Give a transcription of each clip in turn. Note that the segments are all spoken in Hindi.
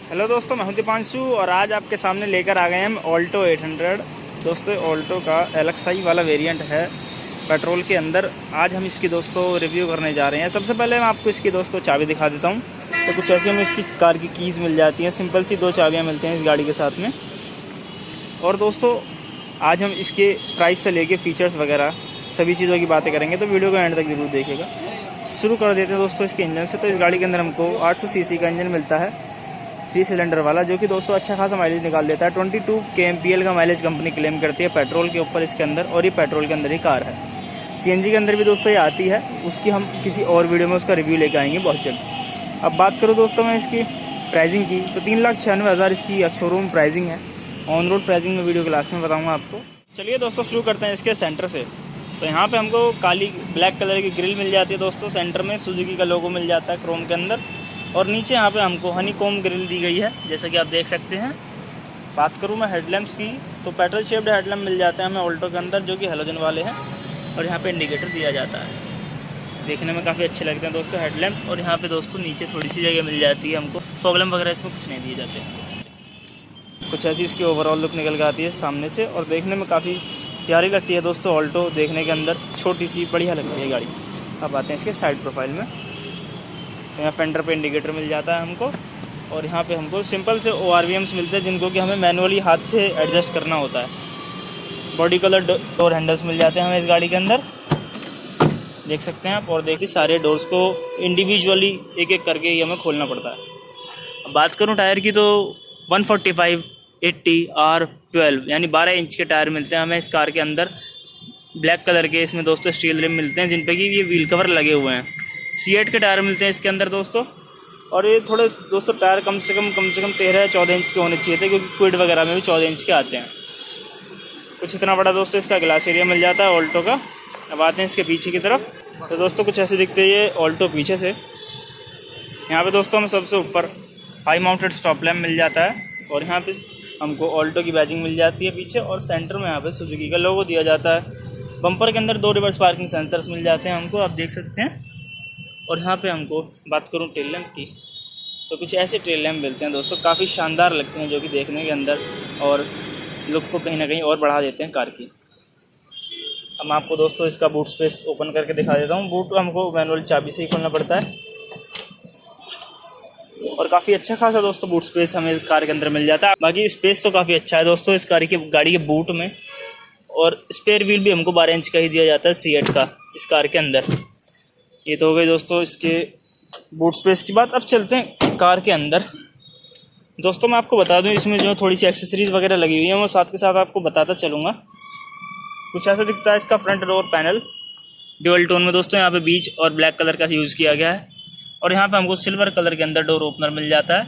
हेलो दोस्तों, मैं हूं दीपांशु और आज आपके सामने लेकर आ गए हैं हम ऑल्टो 800। दोस्तों ऑल्टो का LXi वाला वेरिएंट है पेट्रोल के अंदर। आज हम इसकी दोस्तों रिव्यू करने जा रहे हैं। सबसे पहले मैं आपको इसकी दोस्तों चाबी दिखा देता हूं। तो कुछ ऐसी हमें इसकी कार की कीज़ मिल जाती हैं, सिंपल सी 2 चाबियाँ मिलती हैं इस गाड़ी के साथ में। और दोस्तों आज हम इसके प्राइस से लेके फीचर्स वगैरह सभी चीज़ों की बातें करेंगे, तो वीडियो को एंड तक जरूर देखिएगा। शुरू कर देते हैं दोस्तों इसके इंजन से। तो इस गाड़ी के अंदर हमको 800 सीसी का इंजन मिलता है, 3 सिलेंडर वाला, जो कि दोस्तों अच्छा खासा माइलेज निकाल देता है। 22 kmpl का माइलेज कंपनी क्लेम करती है पेट्रोल के ऊपर इसके अंदर, और ये पेट्रोल के अंदर ही कार है। CNG के अंदर भी दोस्तों ये आती है, उसकी हम किसी और वीडियो में उसका रिव्यू लेकर आएंगे बहुत जल्द। अब बात करूँ दोस्तों मैं इसकी प्राइसिंग की, तो 3,96,000 इसकी शोरूम प्राइसिंग है। ऑन रोड प्राइसिंग में वीडियो के लास्ट में बताऊँगा आपको। चलिए दोस्तों शुरू करते हैं इसके सेंटर से। तो यहाँ पे हमको काली ब्लैक कलर की ग्रिल मिल जाती है दोस्तों। सेंटर में सुजुकी का लोगो मिल जाता है क्रोम के अंदर, और नीचे यहाँ पे हमको हनीकॉम ग्रिल दी गई है, जैसा कि आप देख सकते हैं। बात करूँ मैं हेडलैम्प्स की, तो पेट्रोल शेप्ड हेडलैम्प मिल जाते हैं हमें ऑल्टो के अंदर, जो कि हेलोजन वाले हैं। और यहाँ पे इंडिकेटर दिया जाता है, देखने में काफ़ी अच्छे लगते हैं दोस्तों हेडलैम्प। और यहाँ पे दोस्तों नीचे थोड़ी सी जगह मिल जाती है हमको, प्रॉब्लम वगैरह इसमें कुछ नहीं दिए जाते। कुछ ऐसी इसकी ओवरऑल लुक निकल के आती है सामने से, और देखने में काफ़ी प्यारी लगती है दोस्तों। ऑल्टो देखने के अंदर छोटी सी बढ़िया लगती है गाड़ी। अब आते हैं इसके साइड प्रोफाइल में। तो यहाँ फेंडर पे इंडिकेटर मिल जाता है हमको, और यहाँ पे हमको सिंपल से ORVMs मिलते हैं, जिनको कि हमें मैनुअली हाथ से एडजस्ट करना होता है। बॉडी कलर डोर हैंडल्स मिल जाते हैं हमें इस गाड़ी के अंदर, देख सकते हैं आप। और देखिए सारे डोर्स को इंडिविजुअली एक एक करके ही हमें खोलना पड़ता है। अब बात करूँ टायर की, तो 145 80 R12 यानी 12 इंच के टायर मिलते हैं हमें इस कार के अंदर। ब्लैक कलर के इसमें दोस्तों स्टील रिम मिलते हैं, जिन पे कि ये व्हील कवर लगे हुए हैं। C8 के टायर मिलते हैं इसके अंदर दोस्तों। और ये थोड़े दोस्तों टायर कम से कम 13 या 14 इंच के होने चाहिए थे, क्योंकि क्विड वगैरह में भी 14 इंच के आते हैं। कुछ इतना बड़ा दोस्तों इसका ग्लास एरिया मिल जाता है ऑल्टो का। अब आते हैं इसके पीछे की तरफ। तो दोस्तों कुछ ऐसे दिखते हैं ये ऑल्टो पीछे से। यहाँ पे दोस्तों हमें सबसे ऊपर हाई माउंटेड स्टॉप लैम्प मिल जाता है, और यहाँ पे हमको ऑल्टो की बैजिंग मिल जाती है पीछे, और सेंटर में यहाँ पे सुजुकी का लोगो दिया जाता है। बम्पर के अंदर 2 रिवर्स पार्किंग सेंसर्स मिल जाते हैं हमको, आप देख सकते हैं। और यहाँ पे हमको बात करूँ टेल लैम्प की, तो कुछ ऐसे टेल लैम्प मिलते हैं दोस्तों, काफ़ी शानदार लगते हैं, जो कि देखने के अंदर और लुक को कहीं ना कहीं और बढ़ा देते हैं कार की। अब मैं आपको दोस्तों इसका बूट स्पेस ओपन करके दिखा देता हूँ। बूट हमको मैनुअल चाबी से ही खोलना पड़ता है, और काफ़ी अच्छा खासा दोस्तों बूट स्पेस हमें कार के अंदर मिल जाता है। बाकी स्पेस तो काफ़ी अच्छा है दोस्तों इस गाड़ी के बूट में। और स्पेयर व्हील भी हमको 12 इंच का ही दिया जाता है C8 का इस कार के अंदर। ये तो हो गई दोस्तों इसके बूट स्पेस की बात। अब चलते हैं कार के अंदर। दोस्तों मैं आपको बता दूं, इसमें जो थोड़ी सी एक्सेसरीज वगैरह लगी हुई है, वो साथ के साथ आपको बताता चलूँगा। कुछ ऐसा दिखता है इसका front door panel, dual tone में दोस्तों। यहाँ पे बीच और ब्लैक कलर का यूज़ किया गया है, और यहाँ पे हमको सिल्वर कलर के अंदर डोर ओपनर मिल जाता है।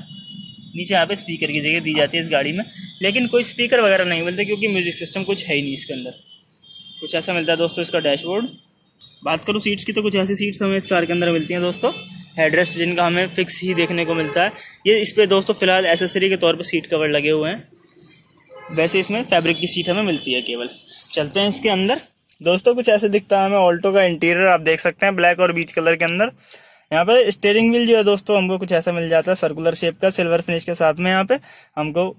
नीचे यहाँ पे स्पीकर की जगह दी जाती है इस गाड़ी में, लेकिन कोई स्पीकर वगैरह नहीं मिलते, क्योंकि म्यूजिक सिस्टम कुछ है ही नहीं इसके अंदर। कुछ ऐसा मिलता है दोस्तों इसका डैशबोर्ड। बात करूँ सीट्स की, तो कुछ ऐसी सीट्स हमें इस कार के अंदर मिलती हैं दोस्तों, हेडरेस्ट जिनका हमें फिक्स ही देखने को मिलता है। ये इस पर दोस्तों फिलहाल एसेसरी के तौर पर सीट कवर लगे हुए हैं, वैसे इसमें फैब्रिक की सीट हमें मिलती है केवल। चलते हैं इसके अंदर। दोस्तों कुछ ऐसे दिखता है हमें ऑल्टो का इंटीरियर, आप देख सकते हैं, ब्लैक और बीच कलर के अंदर। यहाँ पे स्टीयरिंग व्हील जो है दोस्तों हमको कुछ ऐसा मिल जाता है, सर्कुलर शेप का, सिल्वर फिनिश के साथ में। यहाँ पे हमको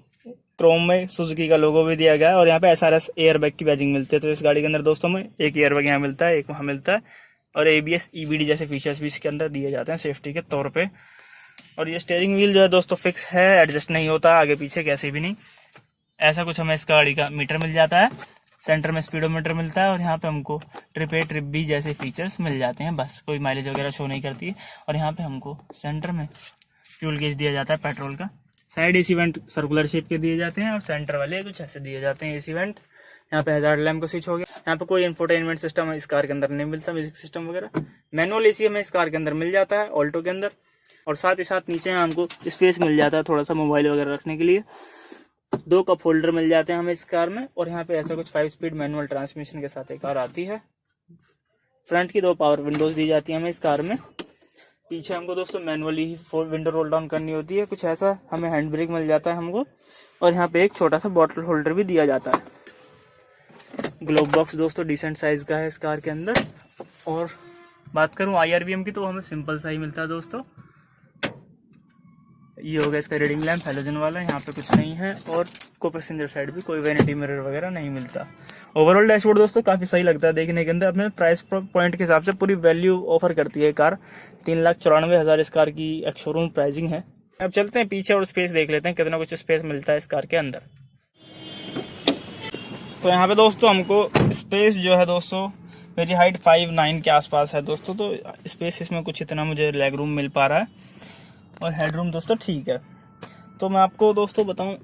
क्रोम में सुजुकी का लोगो भी दिया गया है, और यहाँ पे SRS एयरबैग की बैजिंग मिलती है। तो इस गाड़ी के अंदर दोस्तों में एक एयरबैग यहाँ मिलता है, एक वहाँ मिलता है, और ABS EBD जैसे फीचर्स भी इसके अंदर दिए जाते हैं सेफ्टी के तौर पे। और ये स्टीयरिंग व्हील जो है दोस्तों फिक्स है, एडजस्ट नहीं होता आगे पीछे कैसे भी नहीं। ऐसा कुछ हमें इस गाड़ी का मीटर मिल जाता है, सेंटर में स्पीडोमीटर मिलता है, और यहाँ पे हमको ट्रिप A ट्रिप B जैसे फीचर्स मिल जाते हैं, बस कोई माइलेज वगैरह शो नहीं करती है। और यहाँ पे हमको सेंटर में फ्यूल गेज दिया जाता है पेट्रोल का। Side AC went circular shape के दिए जाते हैं, और सेंटर वाले कुछ ऐसे दिए जाते हैं AC वेंट। यहाँ पे हैजार्ड लैम्प का स्विच हो गया। यहाँ पे कोई इंफोटेनमेंट सिस्टम इस कार के अंदर नहीं मिलता, म्यूजिक सिस्टम वगैरह। मैनुअल AC हमें इस कार के अंदर मिल जाता है ऑल्टो के अंदर, और साथ ही साथ नीचे हमको स्पेस मिल जाता है थोड़ा सा मोबाइल वगैरह रखने के लिए। 2 कप होल्डर मिल जाते हैं हमें इस कार में, और यहाँ पे ऐसा कुछ 5 स्पीड मैनुअल ट्रांसमिशन के साथ एक कार आती है। फ्रंट की 2 पावर विंडोज दी जाती है हमें इस कार में। पीछे हमको दोस्तों मैनुअली ही विंडो रोल डाउन करनी होती है। कुछ ऐसा हमें हैंड ब्रेक मिल जाता है हमको, और यहाँ पे एक छोटा सा बॉटल होल्डर भी दिया जाता है। ग्लोव बॉक्स दोस्तों डिसेंट साइज का है इस कार के अंदर। और बात करूँ IRVM की, तो हमें सिंपल सा ही मिलता है दोस्तों। ये हो गया इसका रीडिंग लैंप हेलोजन वाला, यहाँ पे कुछ नहीं है। और को पैसेंजर साइड भी कोई वैनिटी मिरर वगैरह नहीं मिलता। ओवरऑल डैशबोर्ड दोस्तों काफ़ी सही लगता है देखने के अंदर। अपने प्राइस पॉइंट के हिसाब से पूरी वैल्यू ऑफर करती है कार। 3,94,000 इस कार की एक शोरूम प्राइसिंग है। अब चलते हैं पीछे और स्पेस देख लेते हैं कितना कुछ स्पेस मिलता है इस कार के अंदर। तो यहाँ पे दोस्तों हमको स्पेस जो है दोस्तों, मेरी हाइट 5'9" के आसपास है दोस्तों, तो स्पेस इसमें कुछ इतना मुझे लेग रूम मिल पा रहा है और हेडरूम दोस्तों ठीक है। तो मैं आपको दोस्तों बताऊं,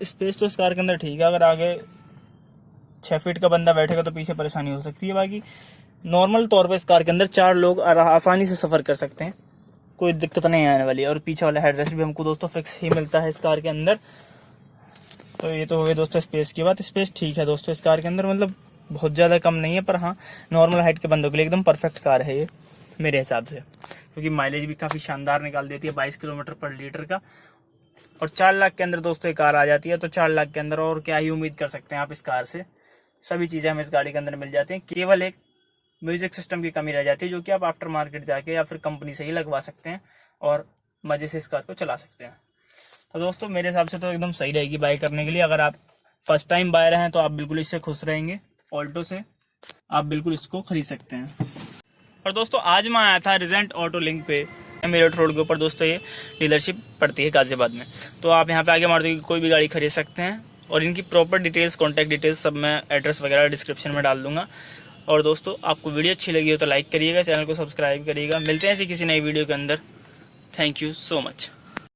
स्पेस तो इस कार के अंदर ठीक है। अगर आगे 6 फीट का बंदा बैठेगा तो पीछे परेशानी हो सकती है। बाकी नॉर्मल तौर पे इस कार के अंदर 4 लोग आसानी से सफर कर सकते हैं, कोई दिक्कत नहीं आने वाली है। और पीछे वाला हेडरेस्ट भी हमको दोस्तों फिक्स ही मिलता है इस कार के अंदर। तो ये तो हो गई दोस्तों स्पेस की बात। स्पेस ठीक है दोस्तों इस कार के अंदर, मतलब बहुत ज़्यादा कम नहीं है, पर हाँ नॉर्मल हाइट के बंदों के लिए एकदम परफेक्ट कार है ये मेरे हिसाब से, क्योंकि माइलेज भी काफ़ी शानदार निकाल देती है 22 किलोमीटर पर लीटर का। और 4 लाख के अंदर दोस्तों ये कार आ जाती है। तो 4 लाख के अंदर और क्या ही उम्मीद कर सकते हैं आप इस कार से। सभी चीज़ें हमें इस गाड़ी के अंदर मिल जाती हैं। केवल एक म्यूजिक सिस्टम की कमी रह जाती है, जो कि आप आफ्टर मार्केट जाके या फिर कंपनी से ही लगवा सकते हैं और मज़े से इस कार को चला सकते हैं। तो दोस्तों मेरे हिसाब से तो एकदम सही रहेगी बाय करने के लिए। अगर आप फर्स्ट टाइम बायर हैं तो आप बिल्कुल इससे खुश रहेंगे। ऑल्टो से आप बिल्कुल इसको खरीद सकते हैं। और दोस्तों आज मैं आया था रिजेंट ऑटो लिंक पे, मेरठ रोड के ऊपर दोस्तों ये डीलरशिप पड़ती है गाजियाबाद में। तो आप यहाँ पे आगे मारुति की कोई भी गाड़ी खरीद सकते हैं। और इनकी प्रॉपर डिटेल्स, कॉन्टैक्ट डिटेल्स सब मैं एड्रेस वगैरह डिस्क्रिप्शन में डाल दूंगा। और दोस्तों आपको वीडियो अच्छी लगी हो तो लाइक करिएगा, चैनल को सब्सक्राइब करिएगा। मिलते हैं ऐसी किसी नई वीडियो के अंदर। Thank you so much.